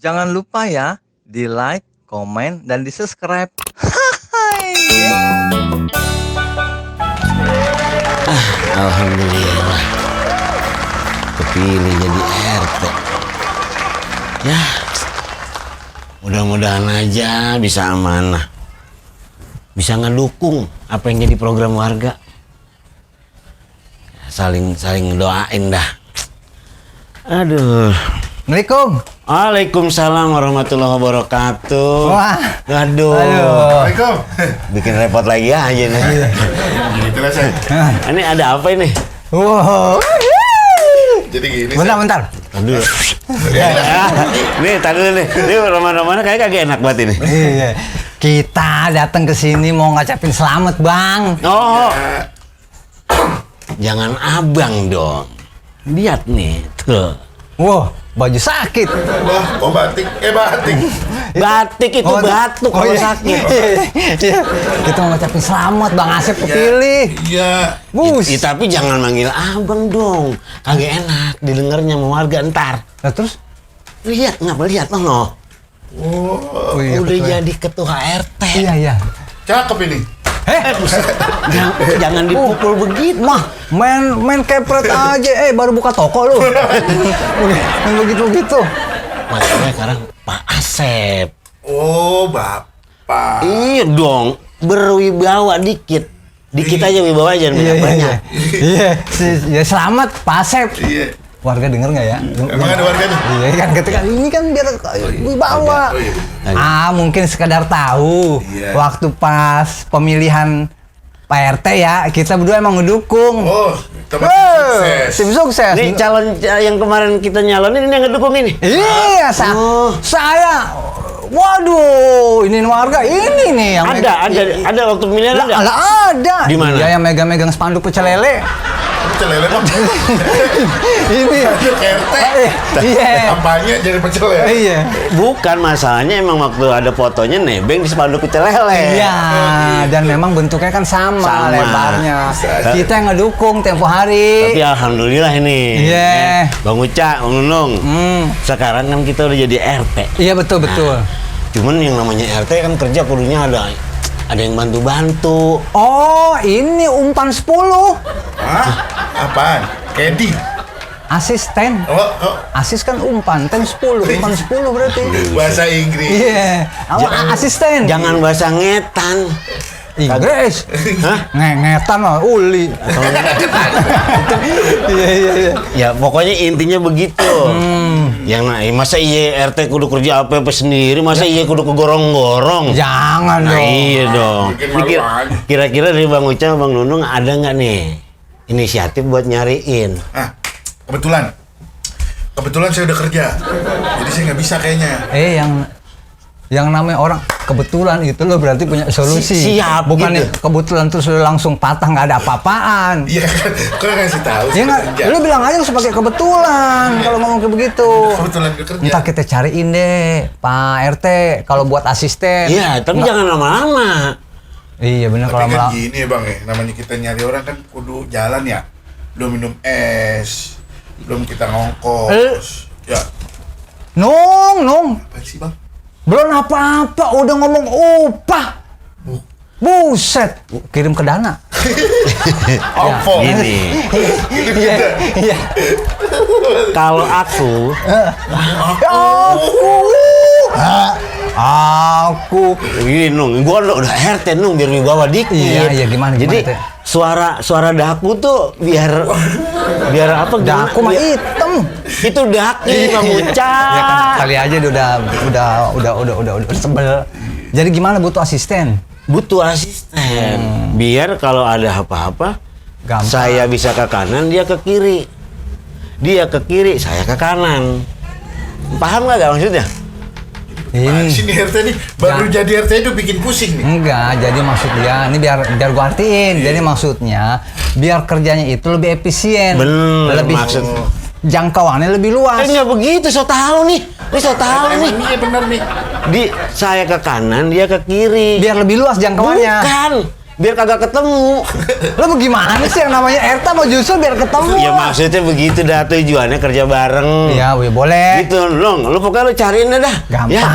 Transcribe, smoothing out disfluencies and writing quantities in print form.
Jangan lupa ya, di like, komen, dan di subscribe. Alhamdulillah kepilih jadi RT. Ya, mudah-mudahan aja bisa amanah, bisa ngedukung apa yang jadi program warga. Saling doain dah. Aduh. Assalamualaikum. Waalaikumsalam warahmatullahi wabarakatuh. Wah. Aduh. Assalamualaikum. Bikin repot lagi aja nih. Itulah saya. Ini ada apa ini? Wow. Jadi gini. Bentar. Aduh. Nih, tadi nih. Ini roman-romannya kayak kagak enak banget ini. Iya. Kita datang ke sini mau ngacapin selamat, Bang. Oh. Jangan abang dong. Lihat nih, tuh. Wow, baju sakit. Wah, kok batik? Batik. Batik itu batuk kalau sakit. Iya. Kita mau ngacapin selamat, Bang Asep kepilih. Iya. Bus. Tapi jangan manggil abang dong. Kagak enak didengarnya sama warga ntar. Nah, terus? Lihat, ngapa lihat noh? Oh, Iya, Udah betul. jadi ketua RT. Iya. cakep ini. Jangan dipukul begitu. Mah, main kepret aja. Baru buka toko lu. Main begitu. Makanya sekarang Pak Asep. Oh, Bapak. Iya dong, berwibawa dikit. Dikit aja wibawa aja banyak-banyak. Iya, selamat Pak Asep. Iya. Warga denger nggak ya? Emang ada warganya? Iya kan, ketika ini kan biar wibawa. Oh, iya. Mungkin sekedar tahu. Iya. Waktu pas pemilihan Pak RT ya, kita berdua emang ngedukung. Oh, teman sukses. Tim sukses. Nih calon yang kemarin kita nyalonin ini yang ngedukung ini. Iya, saya. Waduh, ini warga ini nih yang Ada waktu pemilihan ada. Ada. Di mana? Dia yang megang-megang spanduk pecel lele. Pecel lele, Bang. Ini. RT. Iya. Kampanye jadi pecel ya? Iya. Bukan, masalahnya emang waktu ada fotonya nebeng di spanduk pecel lele. Iya, dan memang bentuknya kan sama. Lebarnya. Kita yang ngedukung tempo hari. Tapi alhamdulillah ini. Iya. Bang Uca, Bang Nunung. Sekarang kan kita udah jadi RT. Iya, betul. Cuman yang namanya RT kan kerja kudunya ada yang bantu-bantu. Oh, ini umpan 10. Hah? Apaan? Kedi. Asisten. Oh. Asis kan umpan, 10. Umpan 10 berarti. Bahasa Inggris. Iya. Asisten. Jangan bahasa ngetan. Inggris. Hah? Ngetan lah, uli. Iya. Ya pokoknya intinya begitu. Masa iya RT kudu kerja apa sendiri, masa iya kudu kegorong-gorong. Jangan dong. Iya dong. Bikin malu aja. Kira-kira dari Bang Uca, Bang Nunung ada nggak nih inisiatif buat nyariin? Kebetulan saya udah kerja. Jadi saya nggak bisa kayaknya. Yang namanya orang kebetulan itu lo berarti punya solusi. Siap, bukan gitu. Kebetulan terus lo langsung patah nggak ada apa-apaan. Iya kan, kau ngasih tahu. Ya saya nggak, kerja. lo bilang aja sebagai kebetulan kalau ngomong kayak begitu. Kebetulan gue kerja. Entah kita cariin deh Pak RT kalau buat asisten. Iya, tapi jangan lama-lama. Iya benar kalau Tapi kan malah. gini ya Bang ya, namanya kita nyari orang kan kudu jalan ya. Belum minum es, belum kita ngongkos. Ya, Nung. apa sih Bang? Belum apa-apa, udah ngomong upah. Buset, kirim ke Dana. Oppo. Gini, Iya. kalau aku Aku. ini Nung, gua udah RT Nung biar wibawa dikit. Iya, gimana Jadi Teh? suara daku tuh biar apa? gimana? Daku mah hitam. Itu daki Bang Uca. Ya kan kali aja dia udah sebel. Jadi gimana butuh asisten? Butuh asisten. Biar kalau ada apa-apa, Gampang. saya bisa ke kanan, dia ke kiri. Dia ke kiri, saya ke kanan. Paham nggak maksudnya? Nah, Ini sini RT nih, baru jadi RT itu bikin pusing nih. enggak, jadi maksud dia, ini biar gua artiin. Jadi maksudnya biar kerjanya itu lebih efisien. Bener, lebih maksud. jangkauannya lebih luas. Nggak begitu, so tahu nih. So tahu nih. Emang iya bener nih. Saya ke kanan, dia ke kiri. Biar lebih luas jangkauannya. Bukan. biar kagak ketemu. Lo bagaimana sih yang namanya RT mau justru biar ketemu? Ya maksudnya begitu dah tujuannya kerja bareng. Iya, boleh. Gitu, lo pokoknya lo cariin dah. Gampang. Ya.